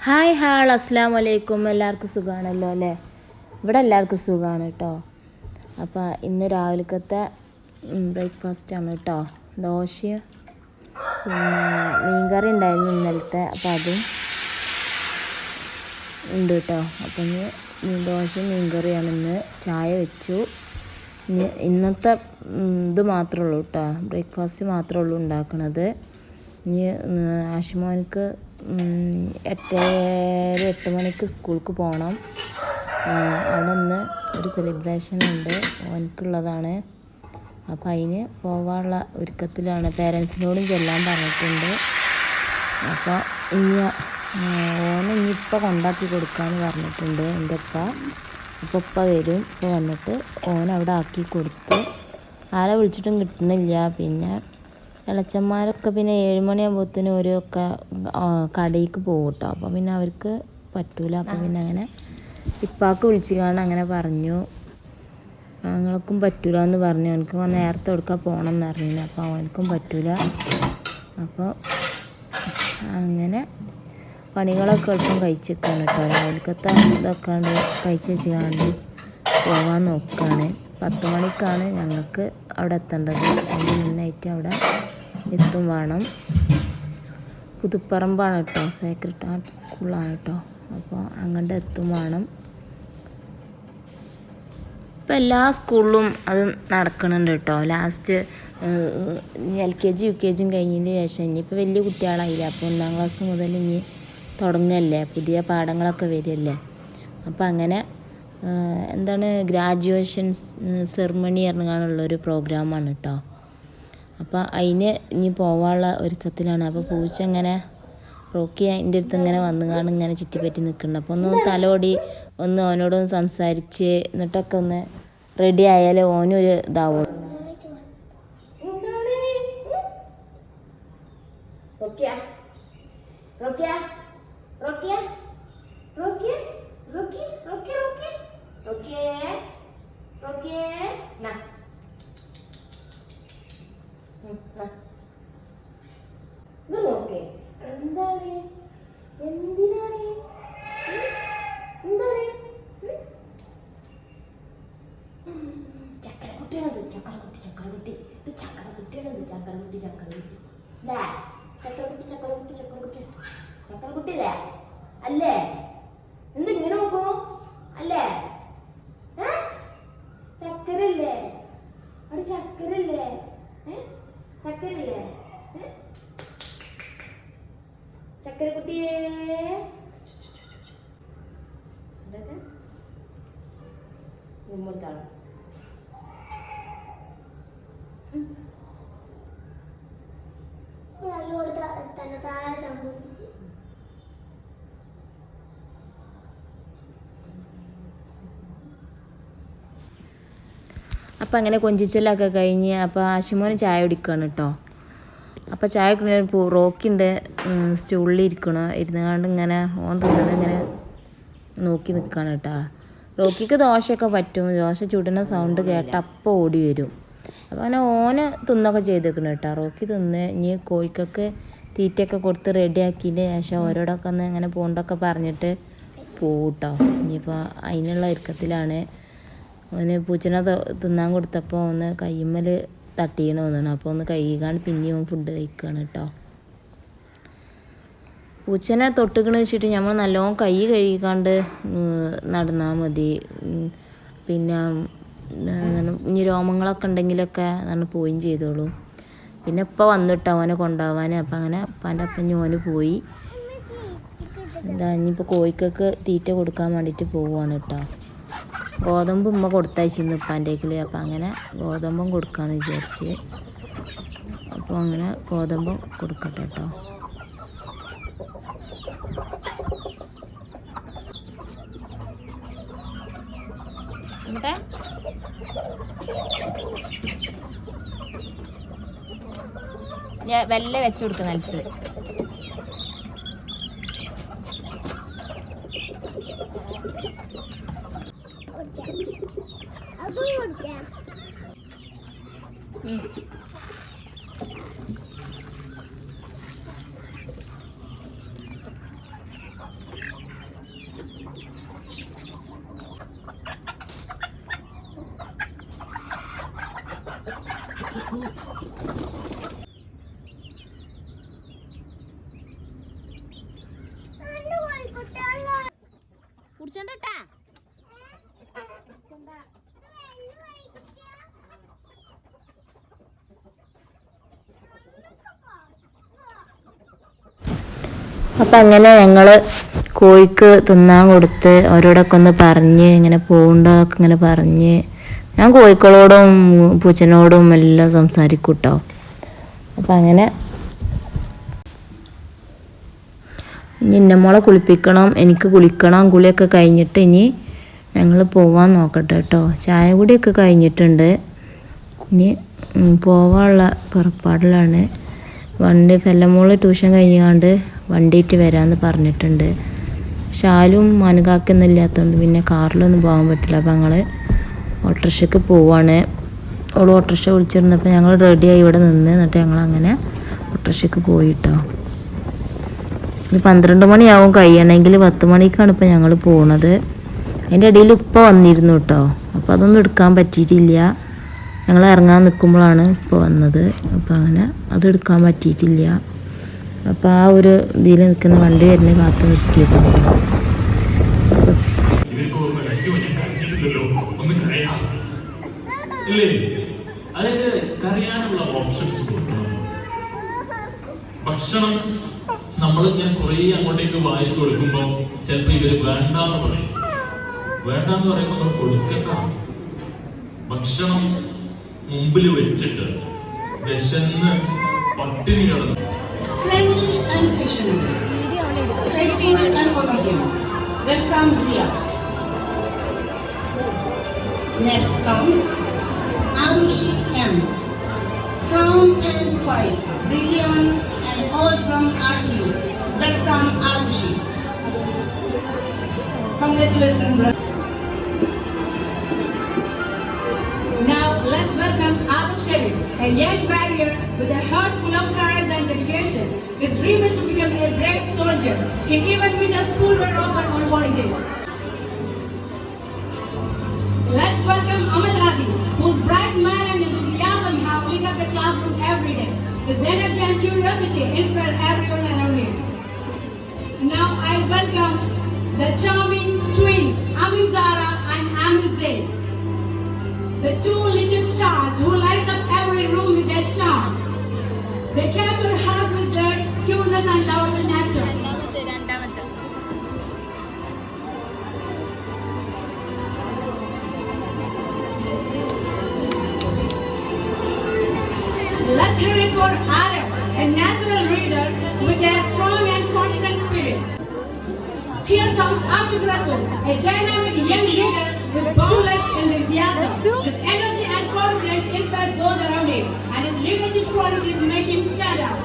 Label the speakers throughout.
Speaker 1: Hi അസ്സലാമു അലൈക്കും. എല്ലാവർക്കും സുഖമാണല്ലോ അല്ലേ? ഇവിടെ എല്ലാവർക്കും സുഖമാണ് കേട്ടോ. അപ്പോൾ ഇന്ന് രാവിലത്തെ ബ്രേക്ക്ഫാസ്റ്റാണ് കേട്ടോ. ദോശയും പിന്നെ മീൻകറി ഉണ്ടായിരുന്നു ഇന്നലത്തെ, അപ്പോൾ അതും ഉണ്ട് കേട്ടോ. അപ്പം ഇനി ദോശയും മീൻകറിയാണ്. ഇന്ന് ചായ വെച്ചു. ഇന്നത്തെ ഇത് മാത്രമേ ഉള്ളൂ കേട്ടോ, ബ്രേക്ക്ഫാസ്റ്റ് മാത്രമേ ഉള്ളൂ ഉണ്ടാക്കണത്. ഇനി ആഷിമോനിക്ക് 8 മണിക്ക് സ്കൂൾക്ക് പോകണം. അവിടെ നിന്ന് ഒരു സെലിബ്രേഷൻ ഉണ്ട്, ഓനിക്കുള്ളതാണ്. അപ്പോൾ അതിന് പോകാനുള്ള ഒരുക്കത്തിലാണ്. പേരൻസിനോടും ചെല്ലാൻ പറഞ്ഞിട്ടുണ്ട്. അപ്പോൾ ഇനിയിപ്പോൾ കൊണ്ടാക്കി കൊടുക്കാമെന്ന് പറഞ്ഞിട്ടുണ്ട് എൻ്റെ ഉപ്പ. അപ്പോൾ ഉപ്പ വരും. ഇപ്പോൾ വന്നിട്ട് അവിടെ ആക്കി കൊടുത്ത് ആരെ വിളിച്ചിട്ടും കിട്ടുന്നില്ല. പിന്നെ ഇളച്ചന്മാരൊക്കെ പിന്നെ 7 മണിയാകുമ്പോഴത്തേനും ഓരോക്കെ കടയിലേക്ക് പോകും കേട്ടോ. അപ്പോൾ പിന്നെ അവർക്ക് പറ്റൂല. അപ്പോൾ പിന്നെ അങ്ങനെ ഇപ്പാക്ക് വിളിച്ച് കാണാൻ അങ്ങനെ പറഞ്ഞു. ഞങ്ങൾക്കും പറ്റൂല എന്ന് പറഞ്ഞു. എനിക്ക് നേരത്തെ എടുക്കാൻ പോകണം എന്ന് അറിയില്ല. അപ്പോൾ അവനക്കും പറ്റൂല. അപ്പോൾ അങ്ങനെ പണികളൊക്കെ എളുപ്പം കഴിച്ചിരിക്കുകയാണ് കേട്ടോ. രാവിലത്തെ ഇതൊക്കെ കഴിച്ച് വെച്ചുകൊണ്ട് പോകാൻ നോക്കുകയാണ്. 10 മണിക്കാണ് ഞങ്ങൾക്ക് അവിടെ എത്തേണ്ടത്. അതിന് മുന്നായിട്ട് അവിടെ എത്തും വേണം. പുതുപ്പറമ്പാണ് കേട്ടോ, സേക്രഡ് ഹാർട്ട് സ്കൂളാണ് കേട്ടോ. അപ്പോൾ അങ്ങോട്ട് എത്തും വേണം. ഇപ്പം എല്ലാ സ്കൂളിലും അത് നടക്കുന്നുണ്ട് കേട്ടോ. ലാസ്റ്റ് LKG UKG കഴിഞ്ഞതിന് ശേഷം ഇനിയിപ്പോൾ വലിയ കുട്ടികളായില്ല. അപ്പോൾ 1-ാം ക്ലാസ് മുതൽ ഇനി തുടങ്ങല്ലേ, പുതിയ പാഠങ്ങളൊക്കെ വരികയല്ലേ. അപ്പോൾ അങ്ങനെ എന്താണ് ഗ്രാജുവേഷൻ സെറിമണി പറഞ്ഞുള്ളൊരു പ്രോഗ്രാമാണ് കേട്ടോ. അപ്പോൾ അതിന് ഇനി പോകാനുള്ള ഒരുക്കത്തിലാണ്. അപ്പോൾ പൂച്ച ഇങ്ങനെ റോക്കി അതിൻ്റെ അടുത്ത് ഇങ്ങനെ വന്നുകാണ്ട് ഇങ്ങനെ ചുറ്റിപ്പറ്റി നിൽക്കുന്നുണ്ട്. അപ്പോൾ ഒന്ന് തലോടി ഒന്ന് ഓനോടൊന്ന് സംസാരിച്ച് എന്നിട്ടൊക്കെ ഒന്ന് റെഡി ആയാലേ ഓനൊരു ഇതാവുള്ളൂ. എന്താണ് എന്തിനാണ് എന്താണ് ചക്കരക്കുട്ടിയാണത്, ചക്കരക്കുട്ടി ചക്കരക്കുട്ടി ചക്കരക്കുട്ടിയാണത്, ചക്കരക്കുട്ടി ചക്കരക്കുട്ടി അല്ലേ? ചക്കരക്കുട്ടി ചക്കരക്കുട്ടി ചക്കരക്കുട്ടി ചക്കരക്കുട്ടി അല്ലേ? അല്ലേ? എന്തിങ്ങനെ നോക്കൂ അല്ലേ? ചക്കരല്ലേ? അവിടെ ചക്കരല്ലേ? ചക്കരല്ലേ? ചക്കരക്കുട്ടിയേ മുമ്പത്താണ്. അപ്പം അങ്ങനെ കൊഞ്ചിച്ചലൊക്കെ കഴിഞ്ഞ് അപ്പോൾ ആഷിമോന് ചായ കുടിക്കുകയാണ് കേട്ടോ. അപ്പോൾ ചായ കുടിക്കുന്ന റോക്കിൻ്റെ സ്റ്റൂളിൽ ഇരുന്നുകൊണ്ട് ഇങ്ങനെ ഓൻ തിന്നത് ഇങ്ങനെ നോക്കി നിൽക്കുകയാണ് കേട്ടോ. റോക്കിക്ക് ദോശയൊക്കെ പറ്റും. ദോശ ചുടുന്ന സൗണ്ട് കേട്ട് അപ്പോൾ ഓടി വരും. അപ്പോൾ അങ്ങനെ ഓന് തിന്നൊക്കെ ചെയ്തേക്കണം കേട്ടോ. റോക്കി തിന്ന് ഇനി കോഴിക്കൊക്കെ തീറ്റയൊക്കെ കൊടുത്ത് റെഡിയാക്കിയതിന് ശേഷം ഓരോടൊക്കെ ഒന്ന് ഇങ്ങനെ പോണ്ടൊക്കെ പറഞ്ഞിട്ട് പോവും കേട്ടോ. ഇനിയിപ്പോൾ അതിനുള്ള ഒരുക്കത്തിലാണ്. ഓന് പൂച്ചനെ തിന്നാൻ കൊടുത്തപ്പോൾ ഒന്ന് കയ്യുമ്മൽ തട്ടീന്ന് തോന്നണം. അപ്പോൾ ഒന്ന് കഴുകാണ്ട് പിന്നെയും ഫുഡ് കഴിക്കുകയാണ് കേട്ടോ. പൂച്ചനെ തൊട്ടുകണ് വെച്ചിട്ട് നമ്മൾ നല്ലോണം കൈ കഴുകാണ്ട് നടന്നാൽ മതി. പിന്നെ ഇനി രോമങ്ങളൊക്കെ ഉണ്ടെങ്കിലൊക്കെ പോയും ചെയ്തോളൂ. പിന്നെ ഇപ്പം വന്നിട്ടോ അവനെ കൊണ്ടുപോകാൻ. അപ്പം അങ്ങനെ ഉപ്പാൻ്റെ അപ്പം ഓന് പോയി. ഇനിയിപ്പോൾ കോഴിക്കൊക്കെ തീറ്റ കൊടുക്കാൻ വേണ്ടിയിട്ട് പോവുകയാണ് കേട്ടോ. ഗോതമ്പ് ഉമ്മ കൊടുത്തയച്ചിരുന്നു ഉപ്പാൻ്റെക്കിൽ. അപ്പം അങ്ങനെ ഗോതമ്പും കൊടുക്കാമെന്ന് വിചാരിച്ച്. അപ്പോൾ അങ്ങനെ ഗോതമ്പും കൊടുക്കട്ടെ കേട്ടോ. ഞാൻ വെല്ല വെച്ചു കൊടുക്കുക നിലത്ത്. പിടിച്ചോണ്ടാ. അപ്പം അങ്ങനെ ഞങ്ങൾ കോഴിക്ക് തിന്നാൻ കൊടുത്ത് അവരോടൊക്കെ ഒന്ന് പറഞ്ഞ് ഇങ്ങനെ പോകണ്ടോ ഒക്കെ ഇങ്ങനെ പറഞ്ഞ് ഞാൻ കോഴിക്കളോടും പൂച്ചനോടും എല്ലാം സംസാരിക്കും കേട്ടോ. അപ്പം അങ്ങനെ ഇനി ഇന്നമോളെ കുളിപ്പിക്കണം, എനിക്ക് കുളിക്കണം. കുളിയൊക്കെ കഴിഞ്ഞിട്ട് ഇനി ഞങ്ങൾ പോവാൻ നോക്കട്ടെ കേട്ടോ. ചായ കൂടിയൊക്കെ കഴിഞ്ഞിട്ടുണ്ട്. ഇനി പോവാനുള്ള പുറപ്പാടിലാണ്. വണ്ടി ഫെല്ലമോള് ട്യൂഷൻ കഴിഞ്ഞാണ്ട് വണ്ടിയിട്ട് വരാമെന്ന് പറഞ്ഞിട്ടുണ്ട്. ഷാലും മനുകാക്കൊന്നും ഇല്ലാത്തതുകൊണ്ട് പിന്നെ കാറിലൊന്നും പോകാൻ പറ്റില്ല. അപ്പം ഞങ്ങൾ ഓട്ടോറിക്ഷയ്ക്ക് പോവാണ്. അവൾ ഓട്ടോറിക്ഷ വിളിച്ചിരുന്നപ്പോൾ ഞങ്ങൾ റെഡിയായി ഇവിടെ നിന്ന്. എന്നിട്ട് ഞങ്ങളങ്ങനെ ഓട്ടോറിക്ഷയ്ക്ക് പോയിട്ടോ. ഇത് 12 മണിയാവും കഴിയണമെങ്കിൽ. 10 മണിക്കാണ് ഇപ്പോൾ ഞങ്ങൾ പോണത്. അതിൻ്റെ ഇടയിൽ ഇപ്പോൾ വന്നിരുന്നു കേട്ടോ. അപ്പോൾ അതൊന്നും എടുക്കാൻ പറ്റിയിട്ടില്ല. ഞങ്ങൾ ഇറങ്ങാൻ നിൽക്കുമ്പോഴാണ് ഇപ്പോൾ വന്നത്. അപ്പോൾ അങ്ങനെ അത് എടുക്കാൻ പറ്റിയിട്ടില്ല. അപ്പോൾ ആ ഒരു ഇതിൽ നിൽക്കുന്ന വണ്ടി വരുന്ന കാത്ത് നിൽക്കിയിരുന്നു.
Speaker 2: ഭക്ഷണം നമ്മളിങ്ങനെ കുറേ അങ്ങോട്ടേക്ക് വാരി കൊടുക്കുമ്പോൾ ചിലപ്പോൾ ഇവര് വേണ്ടാന്ന് പറയും. വേണ്ടാന്ന് പറയുമ്പോൾ നമ്മൾ കൊടുക്കണ്ട. ഭക്ഷണം മുമ്പിൽ വെച്ചിട്ട് വിശന്ന് പട്ടിണി കിടന്നു.
Speaker 3: Friendly and fashionable, faithful and obedient. Welcome Zia. Next comes Arushi M. Calm and quiet, brilliant and awesome artist. Welcome Arushi. Congratulations, brother.
Speaker 4: Now let's welcome Adam Sharif, a young warrior with a heart full of courage and dedication. His dream is to become a brave soldier. He even wishes school were open on holidays. Let's welcome Ahmed Hadi, whose bright smile and enthusiasm have lit up the classroom every day. His energy and curiosity inspire everyone around him. Now I welcome the charming twins, Amin Zara and Amir Zaid. The two little stars who lights up every room with their charm. They capture hearts with their cuteness and lovable nature. Let's hear it for Arab, a natural reader with a strong and confident spirit. Here comes Ashik Rasul, a dynamic young reader with boundless enthusiasm. His energy and confidence inspire those around him, and his leadership qualities make him stand out.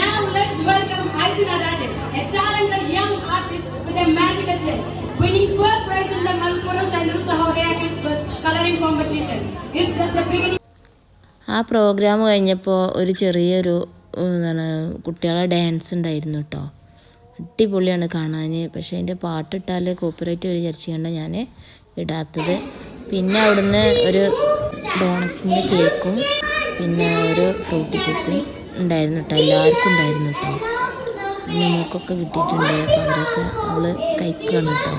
Speaker 4: Now let's welcome Aisin Adate, a talented young artist with a magical touch, winning first prize in the Malpuram Central Sahodaya Kids First coloring competition. It's just the beginning.
Speaker 1: ആ programme കഴിഞ്ഞപ്പോൾ ഒരു ചെറിയൊരു കുട്ടികളെ dance ഉണ്ടായിരുന്നു കേട്ടോ. അടിപൊളിയാണ് കാണാൻ. പക്ഷേ അതിൻ്റെ പാട്ടിട്ടാൽ കോപ്പിറൈറ്റ് ഒരു വിചാരിച്ചുകൊണ്ട് ഞാൻ ഇടാത്തത്. പിന്നെ അവിടുന്ന് ഒരു ഡോണറ്റിൻ്റെ കേക്കും പിന്നെ ഒരു ഫ്രൂട്ടി കുപ്പിയും ഉണ്ടായിരുന്നു കേട്ടോ. എല്ലാവർക്കും ഉണ്ടായിരുന്നു കേട്ടോ. പിന്നെ മൂക്കൊക്കെ കിട്ടിയിട്ടുണ്ട്. അപ്പോൾ അവരൊക്കെ അവൾ കഴിക്കുകയാണ് കേട്ടോ.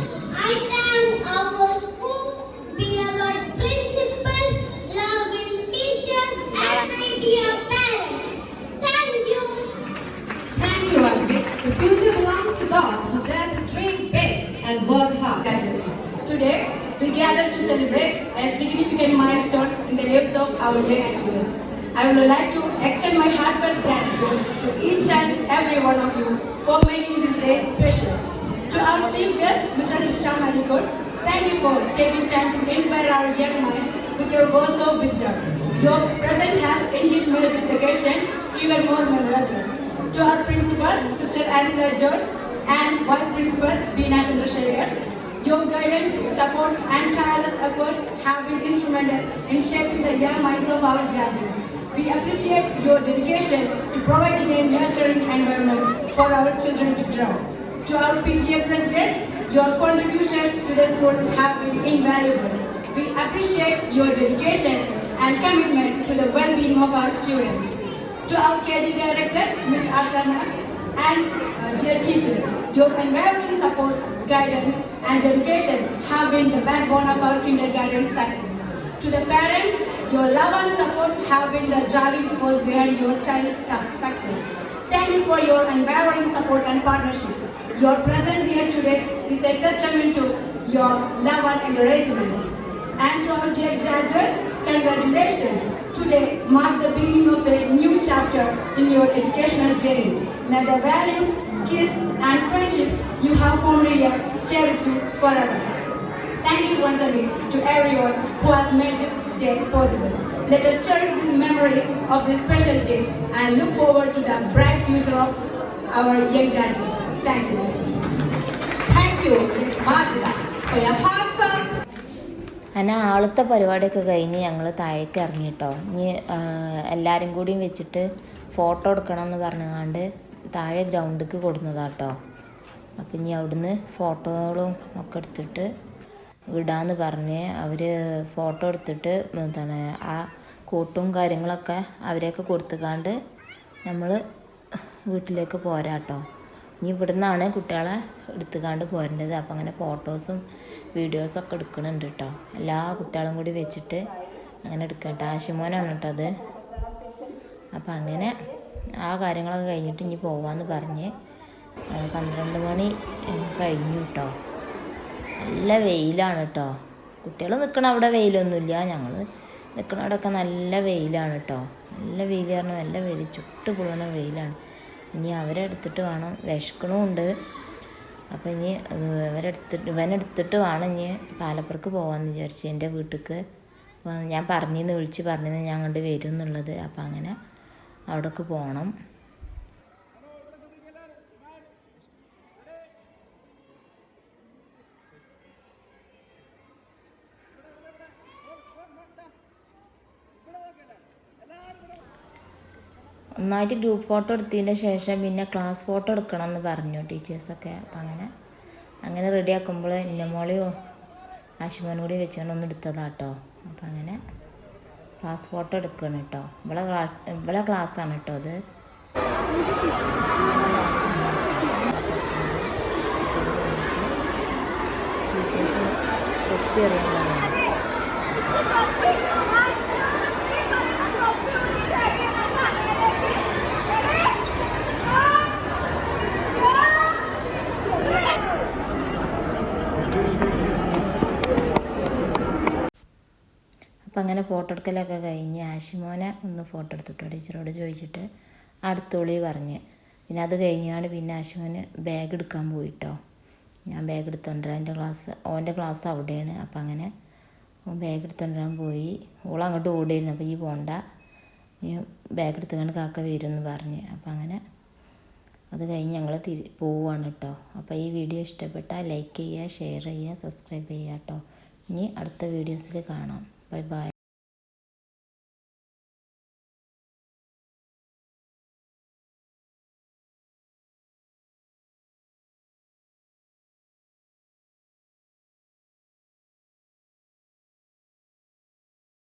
Speaker 4: The future belongs to those who dare to dream big and work hard. Today, we gather to celebrate a significant milestone in the lives of our young achievers. I would like to extend my heartfelt gratitude to each and every one of you for making this day special. To our chief guest, Mr. Hisham Alikot, thank you for taking time to inspire our young minds with your words of wisdom. Your presence has indeed made this occasion even more memorable. To our principal, Sister Angela George, and Vice Principal, Veena Chandrasekhar, your guidance, support and tireless efforts have been instrumental in shaping the young minds of our graduates. We appreciate your dedication to providing a nurturing environment for our children to grow. To our PTA President, your contribution to the school have been invaluable. We appreciate your dedication and commitment to the well-being of our students. To our KG Director, Ms. Ashana, And dear teachers, your unwavering support, guidance, and dedication have been the backbone of our kindergarten success. To the parents, your love and support have been the driving force behind your child's success. Thank you for your unwavering support and partnership. Your presence here today is a testament to your love and encouragement. And to our dear graduates, congratulations. Today marks the beginning of a new chapter in your educational journey. May the values, skills, and friendships you have formed here stay with you forever. Thank you once again to everyone who has made this day possible. Let us cherish these memories of this special day and look forward to the bright future of our young graduates. Thank you.
Speaker 5: Thank you, Ms. Majida, for your heartfelt.
Speaker 1: അങ്ങനെ ആളത്തെ പരിപാടിയൊക്കെ കഴിഞ്ഞ് ഞങ്ങൾ താഴേക്ക് ഇറങ്ങിട്ടോ. ഇനി എല്ലാവരും കൂടിയും വെച്ചിട്ട് photo എടുക്കണം എന്ന് പറഞ്ഞുകൊണ്ട് താഴെ ഗ്രൗണ്ടിലേക്ക് കൊടുന്നതാട്ടോ. അപ്പം ഇനി അവിടുന്ന് ഫോട്ടോകളും ഒക്കെ എടുത്തിട്ട് വിടാമെന്ന് പറഞ്ഞ് അവർ ഫോട്ടോ എടുത്തിട്ട് എന്താണ് ആ കോട്ടും കാര്യങ്ങളൊക്കെ അവരെയൊക്കെ കൊടുത്തുകാണ്ട് നമ്മൾ വീട്ടിലേക്ക് പോരാട്ടോ. ഇനി ഇവിടുന്നാണ് കുട്ടികളെ എടുത്തുകാണ്ട് പോരേണ്ടത്. അപ്പം അങ്ങനെ ഫോട്ടോസും വീഡിയോസൊക്കെ എടുക്കുന്നുണ്ട് കേട്ടോ. എല്ലാ കുട്ടികളും കൂടി വെച്ചിട്ട് അങ്ങനെ എടുക്കട്ടെ. ആശിമോനാണ് കേട്ടോ അത്. അപ്പം അങ്ങനെ ആ കാര്യങ്ങളൊക്കെ കഴിഞ്ഞിട്ട് ഇനി പോവാമെന്ന് പറഞ്ഞ് 12 മണി കഴിഞ്ഞു കേട്ടോ. നല്ല വെയിലാണ് കേട്ടോ. കുട്ടികൾ നിൽക്കണ അവിടെ വെയിലൊന്നുമില്ല, ഞങ്ങൾ നിൽക്കണ അവിടെയൊക്കെ നല്ല വെയിലാണ് കേട്ടോ. നല്ല വെയിൽ കാരണം നല്ല വെയിൽ, ചുട്ട് പൊള്ളണ വെയിലാണ്. ഇനി അവരെ എടുത്തിട്ട് വേണം, വിശക്കണമുണ്ട്. അപ്പോൾ ഇനി ഇവനെടുത്തിട്ട് വേണം ഇനി പാലപ്പുറക്ക് പോകാമെന്ന് വിചാരിച്ചു എൻ്റെ വീട്ടിലേക്ക്. ഞാൻ വിളിച്ച് പറഞ്ഞിരുന്നു ഞാൻ അങ്ങോട്ട് വരും എന്നുള്ളത്. അപ്പം അങ്ങനെ അവിടേക്ക് പോകണം. ഒന്നായിട്ട് ഗ്രൂപ്പ് ഫോട്ടോ എടുത്തതിൻ്റെ ശേഷം പിന്നെ ക്ലാസ് ഫോട്ടോ എടുക്കണം എന്ന് പറഞ്ഞു ടീച്ചേഴ്സൊക്കെ. അപ്പം അങ്ങനെ റെഡിയാക്കുമ്പോൾ ഇന്നമോളിയോ ആശുമോനും കൂടി വെച്ചുകൊണ്ട് ഒന്ന് എടുത്തതാട്ടോ. അപ്പം അങ്ങനെ ക്ലാസ് ഫോട്ടോ എടുക്കണം കേട്ടോ. ഇവിടെ ക്ലാസ്സാണ് കേട്ടോ അത്. ടീച്ചേഴ്സ് അറിയാൻ അപ്പം അങ്ങനെ ഫോട്ടോ എടുക്കലൊക്കെ കഴിഞ്ഞ് ആശിമോനെ ഒന്ന് ഫോട്ടോ എടുത്തിട്ടോ ടീച്ചറോട് ചോദിച്ചിട്ട് അടുത്തോളി പറഞ്ഞ്. പിന്നെ അത് കഴിഞ്ഞാണ് പിന്നെ ആശിമോന് ബാഗ് എടുക്കാൻ പോയിട്ടോ. ഞാൻ ബാഗ് എടുത്തോണ്ടിരാൻ ഓൻ്റെ ക്ലാസ് അവിടെയാണ്. അപ്പം അങ്ങനെ ബാഗ് എടുത്തോണ്ടിരാൻ പോയി. അങ്ങോട്ട് ഓടിയിരുന്നു. അപ്പോൾ ഈ പോണ്ട, ഈ ബാഗ് എടുത്തുകൊണ്ട് കാക്ക വരും എന്ന് പറഞ്ഞ്. അപ്പം അങ്ങനെ അത് കഴിഞ്ഞ് ഞങ്ങൾ പോവുകയാണ് കേട്ടോ. അപ്പോൾ ഈ വീഡിയോ ഇഷ്ടപ്പെട്ടാൽ ലൈക്ക് ചെയ്യുക, ഷെയർ ചെയ്യുക, സബ്സ്ക്രൈബ് ചെയ്യുക കേട്ടോ. ഇനി അടുത്ത വീഡിയോസിൽ കാണാം. Bye bye.